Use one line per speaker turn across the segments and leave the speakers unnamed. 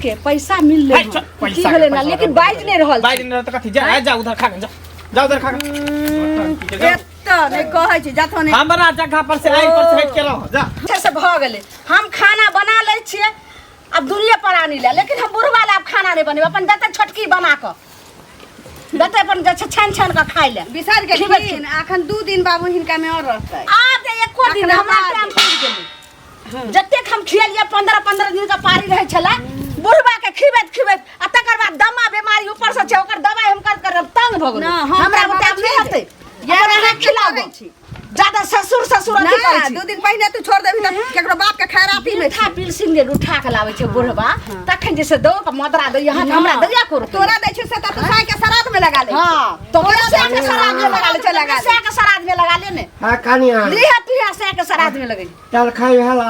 के पैसा मिल ले की भेले ना लेकिन बाज नहीं रहल
बाज नहीं रहल त कथि जा उधर खा जा उधर खा
एत्ता नहीं कहै छी जाथो नहीं
हमरा जगह पर से आई पर से हट के रह जा
अच्छे से भ गेले हम खाना बना ले छिए अब दुनिया पर आनी ले लेकिन हम बुढ़वा ला खाना नहीं बनेब अपन दते छोटकी बना के दते अपन छान छान के खाइ ले बिसार के खीन अखन 2 दिन बाबू हिनका में और रहतै आ ते एको दिन हमरा टाइम पूछ गेलै जते हम खियलिए 15 दिन का पारी रहे छला बुढ़वा के खिबैत आ तकर बाद दमा बीमारी ऊपर से छै ओकर दवाई हम कर तंग भ गेल हमरा बता नहीं हते यार अहाँ खिलाबै छी ज्यादा ससुर अथी करे छी 2 दिन पहले तू छोड़ देबी त केकरो बाप के खैराती में था पिलसिन ने उठा के लाबै छै बुढ़वा तखन जैसे दो के मदरा दे यहाँ हमरा दया करू तोरा दै छै से त तू साय के सराद में लगा ले हां तो साय के सराद में लगा ले चल लगा साय के सराद में लगा ले ने हां कानिया लिया पिया साय के सराद में लगे चल खाई हला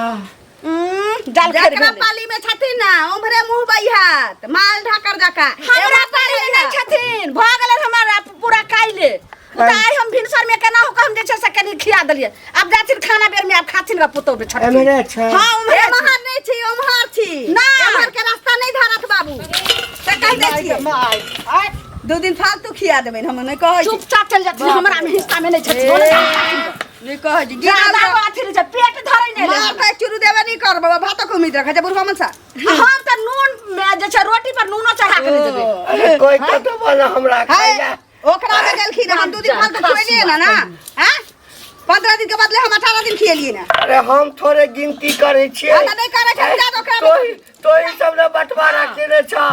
डाल के पाली में छथिन ना उमरे मुंह बइहात माल ढाकर जाका हमरा पाली में नहीं छथिन भ गेल हमरा पूरा काइले उतार हम भिनसर में केना हो हम जे छै से कनी खिया देलिए अब जाथिन खाना बेर में अब खाथिन का पुतो बे छठ एमरे छै हां उमरे महार नहीं छी उमहर छी उमहर के रास्ता नहीं धरत बाबू त कह दे छी माय आय 2 दिन फालतू खिया देबे हम नहीं कहै छी चुपचाप चल जाथिन हमरा में हिस्सा में नहीं छै नहीं कहै छी गिरा अथि जे पेट धरै नहीं मार के चुरू देबे नहीं करबो भात को उम्मीद रखै जे बुढ़वा मनसा हम त नून जे छै रोटी पर नूनो चढ़ा के देबे अरे कोई कतो बोला हमरा खाइला ओकरा में गेलखिन हम 2 दिन फालतू खियलिए ना हैं 15 दिन के बदले हम 18 दिन खियलिए ना अरे हम थोड़े गिनती करे छी हम नहीं करे छै जा ओकरा तो ई सब ने बंटवारा केने छ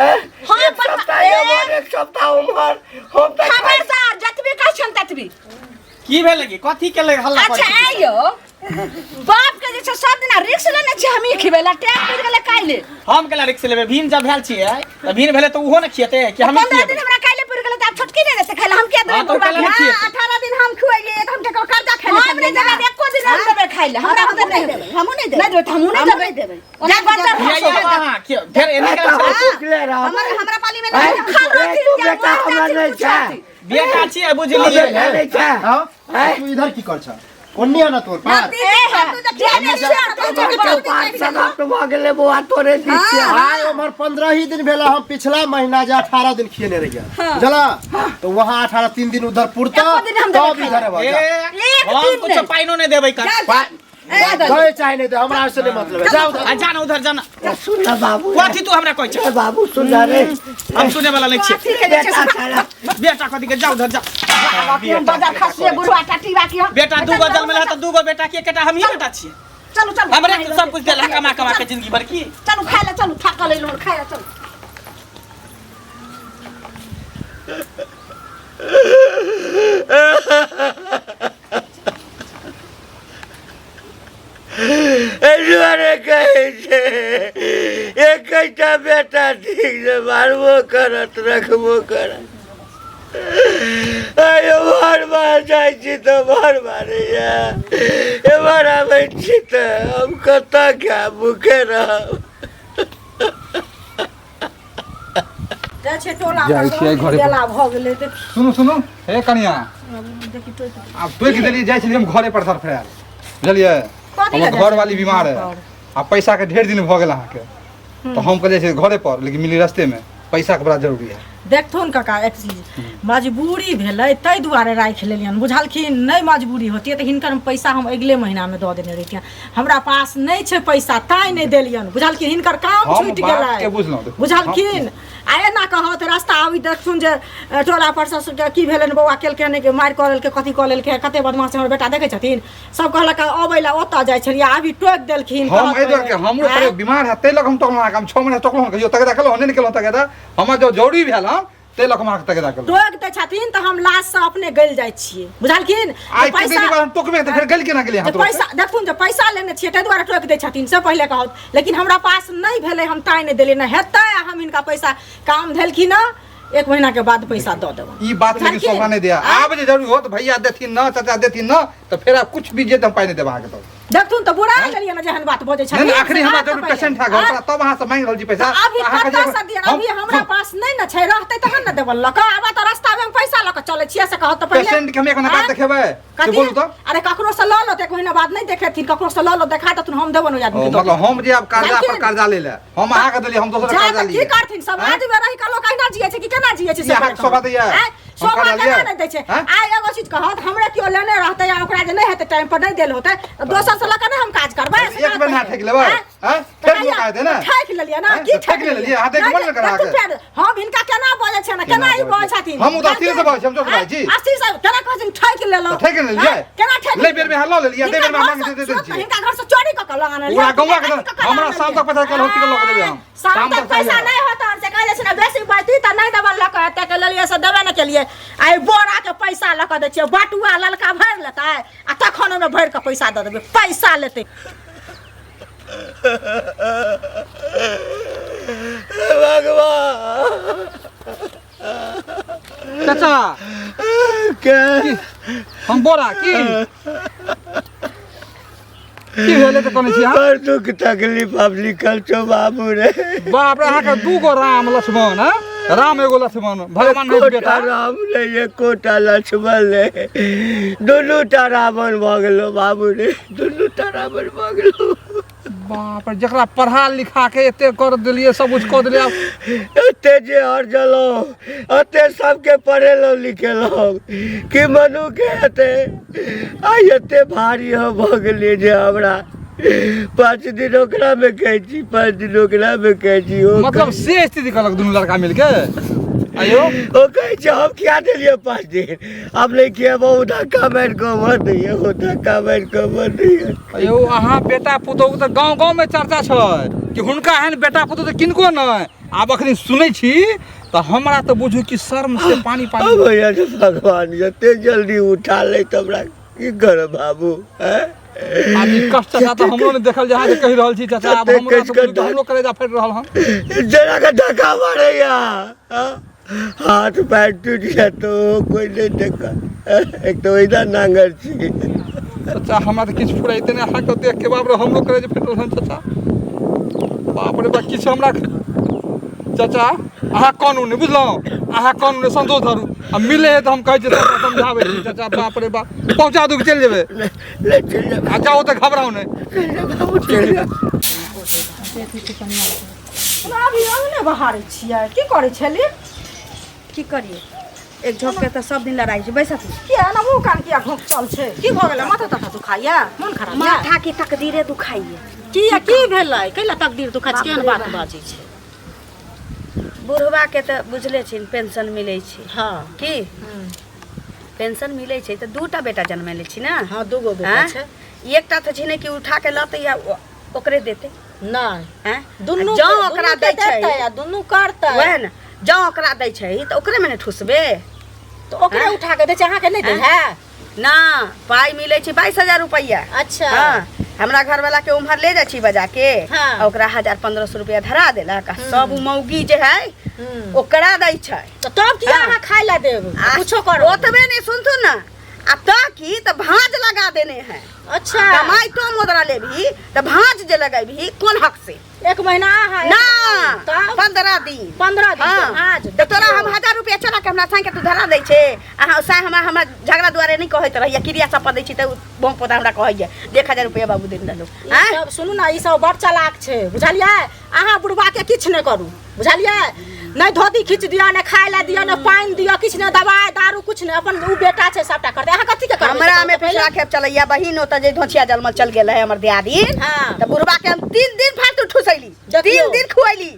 एक सप्ताह एमहर एक सप्ताह उमहर हम त खबरदार जतबी कह छन ततबी
की भेल लगी कथि के ले हल्ला कर
अच्छा आइयो बाप के जे सब दिन रिक्स लेने छी हम ही खिबेला टाइम पड़ गेले काइले
हम केला रिक्स लेबे भीन जब भेल छी त भीन भेले त उहो न खियते कि हम खियते
15 दिन हमरा काइले पड़ गेले त आप छोटकी नहीं देते खाइला हम के देबे बुढ़वा 18 दिन हम खुआइए त हम के कर्जा खाइले हमरे जगह एको दिन हम देबे खाइले हमरा तो नहीं देबे हमहु नहीं देबे नहीं हमहु नहीं देबे ओना बच्चा
हां फिर एने का
हमरा पाली में नहीं
बेटा हमरा नहीं छै
बेटा छी बुझलिए
नहीं छै हां तू इधर की कर छ कोनिया ना तोर पार आय उमर 15 ही दिन भेला हम पिछला महीना जे 18 दिन खियने रहिए चला तो वहां 18 3 दिन उधर पुरता तब इधर
हम कुछ पाइनो नहीं देबै का
कोई चाहे नहीं दे हमरा से नहीं मतलब जाओ
जाना उधर जाना
सुन ना बाबू
कथि तू हमरा कहै छ
बाबू सुन रे
हम सुने वाला नहीं छी बेटा कथि के जाओ उधर जा
बाजार खसिए बुढ़वा टाटी बाकी
बेटा दू गो जन्म ले त दू गो बेटा के केटा हम ही बेटा छी
चलो
हमरे सब कुछ देला कमा के जिंदगी भर की
चलो खाइ ले चलो थाक ले लो खाइ ले चलो
एजुआरे कहे छे एकटा बेटा ठीक से मारबो करत रखबो करत आयो बार जाय छी तो बार या ए बार आबै छी त हम कता क्या भूखे रहब
जा छे टोला गेला भ गेले त
सुनो हे कनिया अब तो की देली जाय छी हम घरे पर सर फेर बुझलिए हमर घर वाली बीमार है आ पैसा के ढेर दिन भ गेल अहाँ के तो हम कहले छी घरे पर लेकिन मिली रास्ते में पैसा के बड़ा जरूरी है
देखथुन काका एक चीज मजबूरी भेलै तै दुआरे राखि लेलियन बुझलखिन नहीं मजबूरी होती तो हिनकर पैसा हम अगले महीना में दऽ देने रहितियन हमरा पास नहीं छै पैसा ताई नहीं देलियन बुझलखिन हिनकर काम छूट गेलै बुझलखिन आ एना कहत रास्ता आबी देखथुन जे टोला पर से की भेलन बौआ केलकै नहीं मारि कऽ लेलकै कथी कऽ लेलकै कते बदमाश हमर बेटा देखै छथिन सब कहलक अबै ला ओतऽ जाइ छलिए अभी टोक देलखिन
हम एहि दुआरे के हमरो पर बीमार है तै लग हम टोकला काम 6 महीना टोकलो कहियो तक देखलो नहीं निकलो तक हमर जो जरूरी भेल ते लक मार तक देखलो
टोक दे छथिन त हम लाश से अपने गइल जाइ छिए बुझलखिन
पैसा टोकबे त फिर गइल केना गेलिए हाथ
पैसा देखथुन जे पैसा लेने छिए तै दुआरे टोक दे छथिन से पहिले कहत लेकिन हमरा पास नहीं भेलै हम ताई नहीं देले न हेतै हम इनका पैसा काम भेलखिन न 1 महीना के बाद पैसा दऽ देब
ई बात लेकिन शोभा नहीं दिया आब जे जरूरी हो त भैया देथिन न चाचा देथिन न त फिर आप कुछ भी जे हम पाई नहीं देबा के तो
देखथुन तो बुरा गेलिए ना जहन बात बजे छ
नहीं आखिरी हमरा जरूर पेशेंट था घर पर तब वहां से मांग रहल छी पैसा
अभी कत्ता से दिया अभी हमरा पास नहीं न छै रहते तहन न देबल लक आबा त रास्ता में पैसा लक चले छिए से कहत त पहले
पेशेंट के हम एक बात देखेबै के बोलू तो
अरे ककरो से ल लो त एक महीना बाद नहीं देखेथिन ककरो से ल लो देखा त हम देबन ओ आदमी
मतलब हम जे अब कर्जा पर कर्जा ले ले हम अहाँ के देली हम दोसर कर्जा लिए
की करथिन समाज में रही कलो कहिना जिए छै कि केना जिए छै
ये शोभा दैया
शोभा केना नहीं दै छै आइ एगो चीज कहत हमरा कियो लेने रहतै या ओकरा जे नहीं हेतै टाइम पर नहीं देल होतै दोसर से लक नहीं हम काज करबै
एक बेर ना ठेक लेबै हैं फेर वो कह दे ना
ठेक लेलिए ना की
ठेक लेलिए हाथ एक मन करा के
हम हिनका केना बोलै छै ना केना ई बोलै छथिन
हम उधर तीर से बोलै छी हम जोश भाई जी
80 से केना कहथिन ठेक लेलो
ठेक लेलिए
केना ठेक
ले बेर में हल्ला लेलिए दे बेर में मांग दे दे छी
हिनका घर से चोरी क के लगाना
पूरा गौवा के हमरा शाम तक पता कल हॉस्पिटल लगा देबे हम
शाम तक पैसा नहीं होता से कहले छै ना बेसी बाती त नहीं देबल लक एते के लेलिए से देबे न के लिए आइ बोरा के पैसा लक दे छिए बाटुआ ललका भर लेतै आ तखन ओमे भर के पैसा द देबे पैसा लेतै
भगवान
चाचा
के
हम बोरा की भेले त कोन छी
बड़ दुख तकलीफ अब निकल छो बाबू रे
बाप रे अहाँ के दू गो राम लक्ष्मण राम एगो लक्ष्मण भगवान नहीं बेटा
राम रे ये कोटा लक्ष्मण रे दुनू टा रावण भ गेलो बाबू रे दुनू टा रावण भ गेलो
बाप रे जकरा पढ़ा लिखा के एते कर देलिए सब कुछ कर देलिए
एते जे हर जलो एते सबके पढ़ेलो लिखेलो कि मनु के एते आई एते भारी हो भ गेलिए जे हमरा 5 दिन ओकरा में कहै छी 5 दिन ओकरा में कहै छी
मतलब से स्थिति कहलक दुनू लड़का मिलके आयो
ओ कहै छै हम क्या देलिए 5 दिन अब नहीं किया बहुत धक्का मार को मत दिए वो धक्का मार को मत दिए
आयो अहाँ बेटा पुतोह त गांव गांव में चर्चा छै कि हुनका हन बेटा पुतोह त किनको न आब अखनी सुनै छी त हमरा त बुझू कि शर्म से पानी पानी
भैया भगवान जते जल्दी उठा ले तबरा की कर बाबू हैं
आदमी कष्ट चाचा तो हमरो ने देखल जहां जे कहि रहल छी चाचा अब हमरो करेजा फट रहल हम
जरा का धक्का मारेया हाथ पैर टूट गया तो कोई नहीं देखा एक तो इधर नांगर छी
चाचा हमरा त किछ फुराइते ने अहाँ के देख के बाप रे हमरो करेजा फट रहल चाचा बाप रे बा किछ हमरा चाचा अहाँ कानून नहीं बुझलो अहाँ कानून संतोष धरू अब मिले है तो हम कह जे समझावे छी चाचा बाप रे बा पहुंचा दू के चल जेबे
ले चल जा
आ जाओ त घबराओ नहीं
बाबू चल जा
अभी अंगने बहारे छियै की करे छली
की करिए एक झोंक के तो सब दिन लड़ाई छै बैसा तू
किया ना मुंह कान किया घोंक चल छै की भ गेलै माथा तथा दुखाइया मन खराब या
माथा की तकदीरे दुखाइए
की भेलै कैला तकदीर दुखा छै केहन बात बाजै छै
बुढ़वा के तो बुझले छी पेंशन मिलै छै
हां
की पेंशन मिलै छै त दूटा बेटा जन्मेले छी ना
हां दूगो बेटा छै
एकटा त छै ने कि उठा के लते या ओकरे देते
नहीं
हैं
दुन्नू
जो ओकरा दै छै
या दुन्नू करतै
वह न जो ओकरा दै छै त ओकरे में ने ठुसबे
तो ओकरे उठा के दै छै अहाँ के नहीं दै है
ना पाई मिलै छै 22000 रुपया
अच्छा
हां हमरा घर वाला के उम्हर ले जा छी बजा के
हाँ।
ओकरा 1500 रुपया धरा देलक सब मौगी जे है ओकरा दै छै
तो तब किया
हाँ।
अहाँ खाइ ला देब
आ,
कुछो करो
ओतबे नहीं सुनतु ना आ त की त भांज लगा देने हैं
अच्छा
कमाई तो मुद्रा लेबही त भांज जे लगेबही कोन हक से
एक महीना है
ना
तब
15 दिन
15 दिन
हाँ।
आज
तो तोरा हम 1000 रुपया चला के हमरा संग के तू धरा दै छे अहाँ सा हमरा झगड़ा दुआरे नहीं कहैत रहिया क्रिया सब दै छी त बहु पोता हमरा कहैया 1000 रुपया बाबू दिन दलो
ई सब सुनू ना ई सब बड़ चालाक छै बुझलियै अहाँ बुढ़वा के किछ नहीं करू बुझलियै नहीं धोती खींच दिया नहीं खाए ला दिया नहीं पानी दिया किछ नहीं दवाई दारू कुछ नहीं अपन उ बेटा छै सबटा करते अहाँ कथि के करबै
हमरा में पिछला खेप चलैया बहिन ओत जे धोछिया जलमल चल गेल है हमर दियादीन
हाँ।
त बुढ़वा के हम 3 दिन फालतू ठुसैली
देखियौ।
3 दिन खुआइली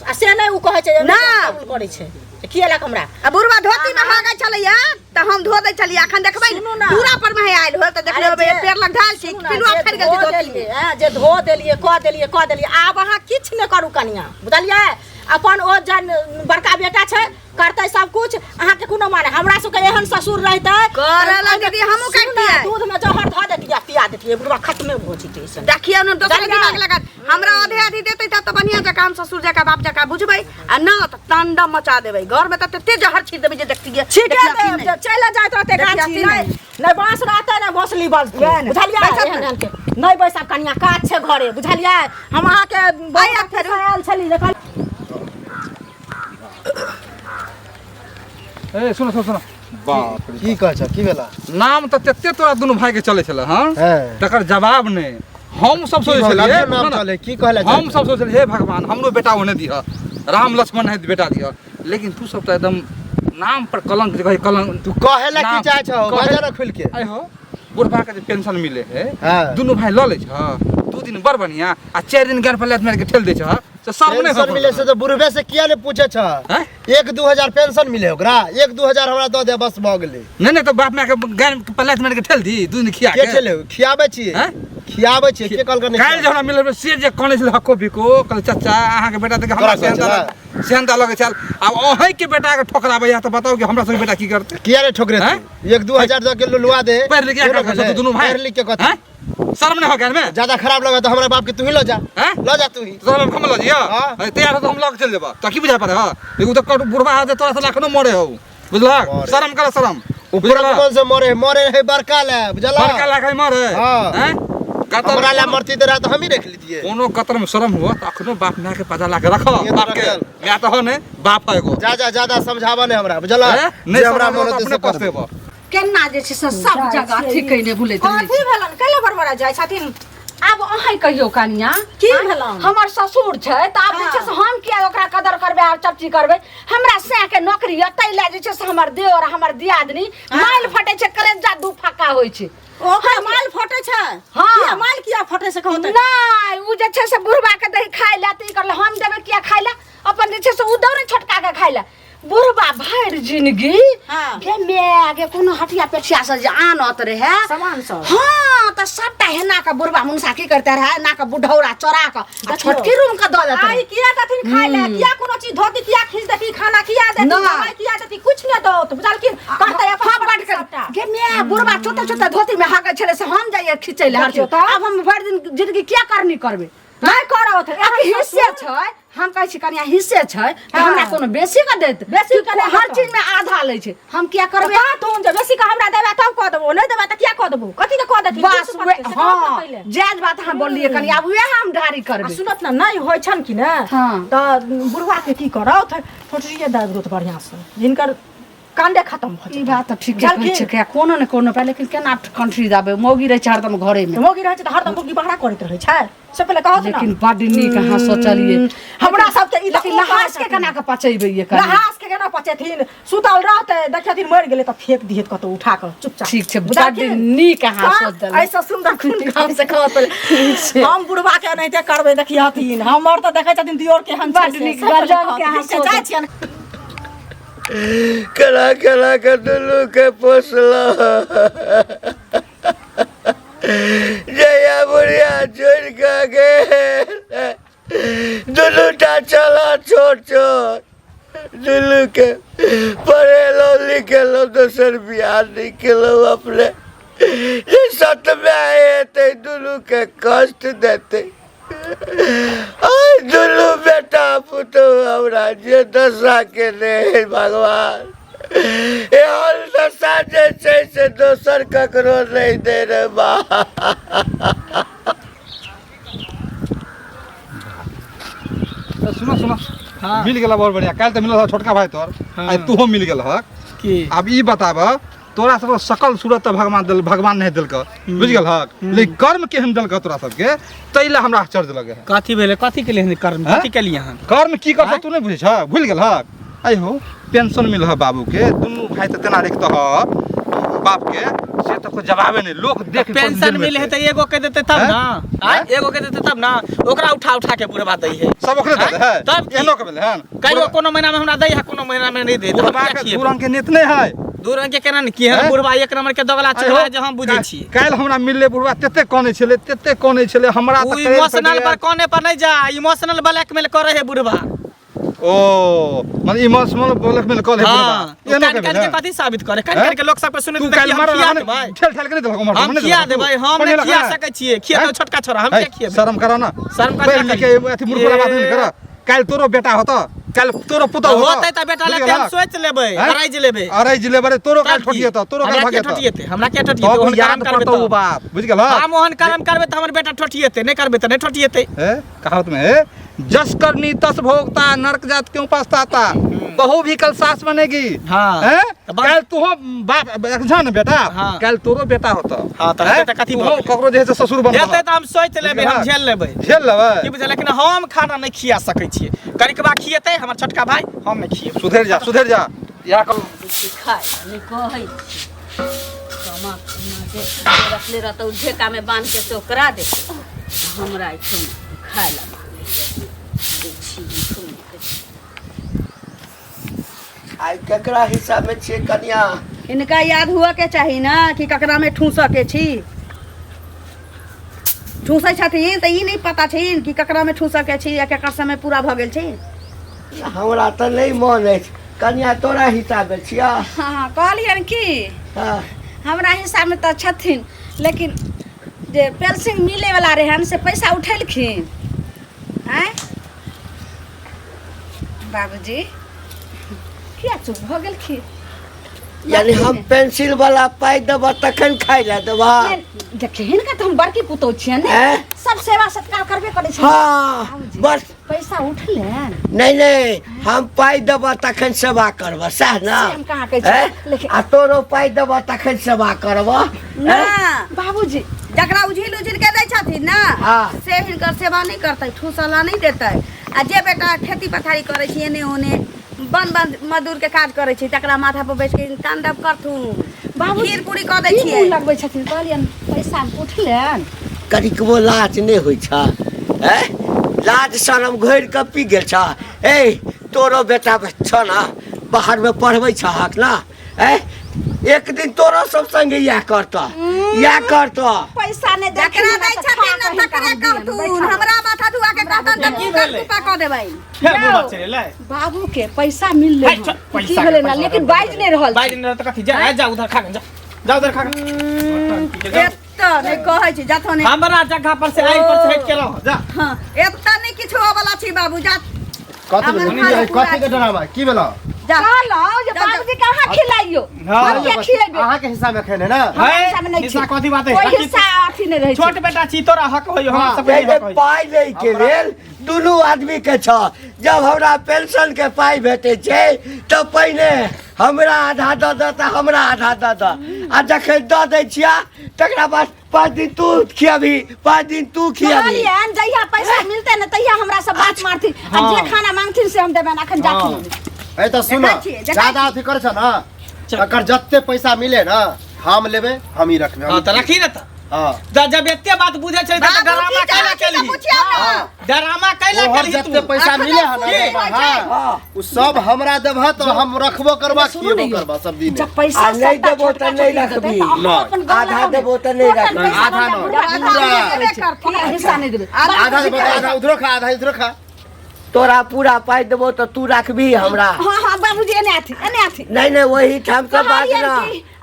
आ से नहीं उ कहै छै जे
ना।
कबूल करै छै किएलक हमरा
आ बुढ़वा धोती में हागै चलैया त हम धो दै छलिया अखन देखबै
सुनू ना।
पूरा पर में आइल हो त देखले
अरे जे-
पेड़ लग ढाल छी
सुनू ना,
पिलुआ
जे
फड़ गेल
धो
छै धोती
देलियै,
में
हाँ, जे धो देलियै कह देलियै आब अहाँ किछ नहीं करू कनिया बुझलियै अपन ओ जन बड़का बेटा छै करतै सब कुछ अहाँ के कोनो माने हमरा सब के एहन ससुर रहतै
करला दीदी हमहू
सुनू ना,
काटिया
दूध में जहर धऽ देतियै पिया देतियै बुढ़वा खत्मे हो जैतै से
देखिए न दोसर
देखियौ।
दिमाग लगा हमरा आधे आधी देते त त बढ़िया जका हम ससुर जका बाप जका बुझबै आ न त तांडव मचा देबै घर में त तते जहर छीट देबै जे देखतियै
छीटे देब चले जाइत रहते गाछी नहीं बांस रहते नहीं बसली बजते बुझलिए नहीं बैसब कनिया काज छै घरे बुझलिए हम अहाँ के बाया फेर आयल छली देखल
ए सुनो सुनो सुनो बाप रे
की कहै छ की भेला
नाम त तते तोरा दुनु भाई के चले छले हां तकर जवाब नहीं हम सब सोचे छलिए
नाम चले की कहले
हम सब सोचे हे भगवान हमरो बेटा होने दिया राम लक्ष्मण है बेटा दिया लेकिन तू सब तो एकदम नाम पर कलंक कहे कलंक
तू कहेला की चाहे छ बाजार खुल के
आइ हो बुढ़बा के पेंशन मिले है दुनु भाई ल ले छ 2 दिन बड़ बढ़िया आ 4 दिन गार पलात मार के ठेल दे छ तो सब ने
पेंशन मिले से तो बुढ़बे से किया ने पूछे छ 1-2 पेंशन मिले ओकरा 1-2 हमरा द दे बस भ गेलै
नहीं तो बाप में के गार पलात मार के ठेल दी 2 दिन खिया
के ठेले खियाबे छी खियाबे छी के कल करने
काल जहना मिले से जे कोने से हको बिको कल चाचा अहाँ के बेटा देख हमरा सेंदा लगे चल अब ओही के बेटा के ठोकराबे या तो बताओ कि हमरा सब बेटा की करते
किया रे ठोकरे 1-2 द के लुलवा दे
पैर लिख के कर दोनों भाई
पैर लिख के कथि
शर्म नहीं हो गया में
ज्यादा खराब लगे तो हमरा बाप के तू ही लो जा तू ही
तो हम लो जिया तैयार हो तो हम लग चल जेबा तो की बुझा पारे हां एगो तो बुढ़वा आ तोरा से लाखनो मरे हो बुझला शर्म कर शर्म
ऊपर कौन से मरे है बड़का ले बुझला
बड़का लाख मरे हैं
हमरा ला मरती तो रात हम ही देख लीजिए
कोनो कतर में शर्म हुआ तो अखनो बाप में के पता ला के रखो बाप के मैं तो हो ने बाप है एगो
ज्यादा समझावा ने हमरा बुझला
नहीं हमरा मन अपने पछतेबो
केना जे छै से सब जगह ठीक नै भूलैत रहै
कथी भेलन कैले बड़बड़ा जाइ छथिन
आब अहाँ कहियो कनिया
की भेलन
हमर ससुर छै त आब जे छै से हम किया ओकरा कदर करबै आ चपची करबै हमरा से के नौकरी तै ला जे छै से हमर देवर हमर दियादनी माइल फटे छै कलेजा दू फक्का होय छै
ओकर माइल फटे छै
हां
माइल किया फटे से कहत
नै उ जे छै से बुढ़बा के दही खाय ला त ई करले हम देबै किया खाय ला अपन जे छै से उ दौरे छोटका के खाय ला बुढ़बा भर जिंदगी के मेगे कोनो हटिया पेठिया से जे आनत रहे
सामान सब
हां त सबटा हेना के बुढ़बा मुंसा की करते रहे ना के बुढ़ौरा चोरा के छोटकी रूम के द देत
आई किया कथिन खाय ला किया कोनो चीज धोती किया खींच देती खाना किया देती दवाई किया देती कुछ न दो तो बुझलखिन कहते अपन
बात कर के मे बुढ़बा छोटा छोटा धोती में हाके छले से हम जाइए खींचे ले अब हम भर दिन जिंदगी क्या करनी करबे
नहीं करो थे
एक हिस्से छै हम कहै छी कनिया हिस्से छै त हमरा कोनो बेसी का देत
बेसी का
हर चीज में आधा लै छै हम क्या करबे
तुम जे बेसी का हमरा देबा तब क देबो नहीं देबा त क्या क देबो कथि के क देती
बस हां जायज बात हम बोलिए कनिया अब उहे हम ढारी करबे
सुनत ना नहीं होय छन कि ने त बुढ़वा के की करौ छोटरिए दाद रोत बढ़िया से जिनकर कांडे खत्म भ
ई बात त ठीक छै के कोनो न कोनो पे लेकिन केना कंट्री जाबे मौगी रहे छै हरदम घरे में
मौगी रहे छै त हरदम मौगी बहरा करैत रहे छै से पहले कहत ना
लेकिन बड नीक अहाँ सोचलिए
हमरा सब के ई
लेकिन लहास के केना के पचैबे ये कर
लहास के केना पचेथिन सुतल रहते देखथिन मर गेले त फेंक दिहेत कतो उठा के चुपचाप
ठीक छै बड नीक अहाँ सोच देल
ऐसा सुंदर खून काम से कहत हम बुढ़वा के एनाहिते करबे देखियथिन हमर त देखै छथिन दियोर के हम
बड नीक गजब के अहाँ सोच
जाइ छियन
कला के दुलू के पोसला जया बुढ़िया छोड़ के गेल दुलू टा चला छोट दुलू के पढ़ेलो लिखेलो दोसर बिहार निकलो अपने सत में आए थे दुलू के कष्ट देते दुलू बेटा पुतो हमरा जे दशा के ने भगवान ए हर दशा जे छै से दोसर ककरो नहीं दे रे बा
सुनो मिल गेला बहुत बढ़िया काल त मिलल छोटका भाई तोर आई तू मिल गेल ह की अब ई बताब तोरा सब सकल सूरत भगवान नहीं दिल बुझ गेल हक लेकिन कर्म केहन दिल तोरा सबके तैला हमरा आश्चर्य लगे है
कथी भेले कथी के लिए कर्म कथी के लिए
कर्म की करत तू नहीं बुझे छ भूल गेल हक आई हो पेंशन मिल ह बाबू के दुनु भाई त तेना रखत ह बाप के से त को जवाबे नहीं लोग देख
पेंशन मिले है त एगो के देते तब ना एगो के देते तब ना ओकरा उठा के पूरा बात है
सब ओकरे देते है
तब
एनो के भेले हन
कहियो कोनो महीना में हमरा दई है कोनो महीना में नहीं दे
तो दू रंग के नेत नहीं है
दू रंग के केना की है बुढ़वा एक नंबर के दगला चढ़ा जे हम बुझै छी
काल हमरा मिलले बुढ़वा तते कोने छले हमरा त
इमोशनल पर कोने पर नहीं जा इमोशनल ब्लैकमेल करे है बुढ़वा
ओ मतलब इमोशनल ब्लैकमेल करे है बुढ़वा
एनो के कथी साबित करे कान के लोग सब पे सुने
काल मार भाई ठेल के नहीं देलक
हम खिया देबै हम नहीं खिया सकै छियै खिया तो छोटका छोरा हम क्या खिया
शर्म करो ना
शर्म कर
के अथी मूर्खला बात नहीं कर काल तोरो बेटा होता काल तोरो पुतौ
होतै त बेटा लेके हम सोच लेबै अराइज लेबै
अराइज लेबै तोरो काल ठोटिएतो तोरो काल भगेतो
हमरा के ठोटिएते
ओहन याद करतो उ बात बुझ गेल
हम ओहन कर्म करबै त हमर बेटा ठोटिएते नहीं करबै त नहीं ठोटिएते
कहावत में जस करनी तस भोगता नरक जात क्यों पछताता बहू भी कल सास बनेगी हैं कल तू बाप जान बेटा कल तोरो बेटा होता
हां त कथि
ककरो जे ससुर बनबा
हेतै त हम सोच लेबै हम झेल लेबै की बुझल लेकिन हम खाना नहीं खिया सकै छियै करिकबा खिएतै हमर छोटका भाई हम नहीं खिए
सुधर जा या कल
खाए नहीं कहै कमा के रखले रहतो ढेका में बांध के तो करा दे हमरा इठम खाए ला
आई केकरा हिसाब में छे कन्या
इनका याद हुआ के चाहिए ना कि ककरा में ठूस के छी ठूसै छथिन त ई नहीं पता छीन कि ककरा में ठूस के छी या केकर समय पूरा भ गेल छी
हमरा त नहीं मन है कन्या तोरा हिसाब में छिया
हां कहलियन की
हां
हमरा हिसाब में त छथिन लेकिन जे पेंशन मिले वाला रहे हम से पैसा उठेलखिन हैं बाबूजी क्या चुप भ गेलखिन
यानी हम पेंसिल वाला पाई देब तखन खाइ ला देबा
देखिन का त हम बड़की पुतौ छियै ने सब सेवा सत्कार करबे करै छै
हां बस
पैसा उठलेन
नहीं हम पाई देब तखन सेवा करब सह ना
हम कहाँ कहै छी लेकिन
आ तोरो पाई देब तखन सेवा करब
ना बाबूजी जकरा उझिल के दै छथिन ना से हिनकर सेवा नहीं करतै ठूसला नहीं देतै आ जे बेटा खेती पथारी करै छी एने ओने बन मजदूर के काज करै छी तकरा माथा पर बैठ के तांडव करथू बाबू खीर पूरी क दै छी लगबै छथिन कहलियन पैसा उठलेन
कनिकबो लाज नहीं होइ छ लाज शरम घोर के पी गेल छ तोरो बेटा छ ना बाहर में पढ़बै छ हक ना एक दिन तोरो सब संगे या करता
पैसा ने जकरा दै छथिन न तकरा कहतू हमरा माथा धुआ के कहतन त की कृपा क देबै बाबू के पैसा मिल ले की भेलै ना लेकिन बाइज नहीं रहल
बाइज नहीं त कथि जा उधर खा जा उधर खा
एत्ता नहीं कहै छी जाथो ने
हमरा जगह पर से आई पर से हट के रह जा
हां एत्ता नहीं किछो वाला छी बाबू जा
कथि के डरावा की भेला
जा लाओ जे बाबूजी कहां खिलाइयो हम के खिलेबे
अहाँ के हिसाब में खेने ना
हिस्सा कथि बात है
कोई हिस्सा अथी नहीं रहै
छोट बेटा छी तोरा हक होय हमरा सब हक होय
पाई ले के लेल दुनू आदमी के छ जब हमरा पेंशन के पाई भेटे छै त पहिने हमरा आधा द त हमरा आधा द आ जखन द दै छिया तकरा बाद 5 दिन तू खियाबी 5 दिन तू खियाबी
कहलियन जहिया पैसा मिलते न तहिया हमरा सब बात मारती आ जे खाना मांगथिन से हम देबे अखन जाथिन
ए त सुन ज्यादा अथी कर छ ना अगर जत्ते पैसा मिले ना हम लेबे हम ही रखबे
हां त रखी न त हां जब एते बात बुझे छै त डरामा कैला केली डरामा कैला केली
जत्ते पैसा मिले है ना हां उ सब हमरा देबह त हम रखबो करबा खियबो करबा सब दिन
जब पैसा
नहीं देबो त नहीं रखबी आधा देबो त नहीं रखबी
आधा
पूरा हिस्सा नहीं देबे
आधा देबो आधा उधरो खा आधा इधरो खा
तोरा पूरा पाई देबो त तू रखबी हमरा
हां बाबूजी एने आथी
नहीं वही ठाम से बात ना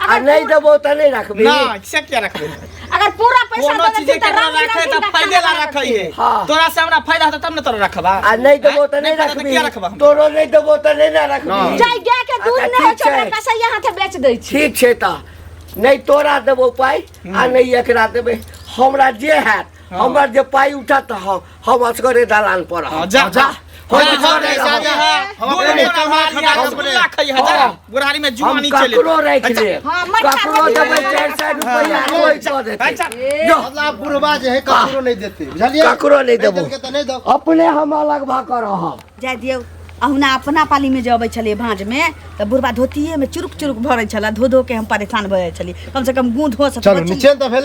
आ नहीं देबो त नहीं रखबी
ना से क्या रखबे
अगर पूरा पैसा
कोनो चीज के रखे त फायदे ला रखै है तोरा से हमरा फायदा होता तब न तोरा रखबा
आ नहीं देबो त नहीं रखबी तोरो नहीं देबो त नहीं ना रखबी
जाय गाय के दूध नहीं हो छै कसैया हाथे बेच दै छी
ठीक छै त नहीं तोरा देबो पाई आ नहीं एकरा देबे हमरा जे हैत हमर जे पाई उठा त हम असगरे दलान पर
जा बुढ़ारी में जुआनी चले
ककरो रख ले ककरो देबे 400 रुपया कोई क देते जो
मतलब बुढ़वा जे है ककरो नहीं देते बुझलिए
ककरो नहीं देबो
त नहीं दो
अपने हम अलग भा कर रहब
जाय दियौ अहुना अपना पाली में जबै छलिए भांज में त बुढ़वा धोतिये में चुरुक चुरुक भरै छला धो के हम परेशान भ जाय छलिए कम से कम गूंध हो सकत
चलो नीचे त भेल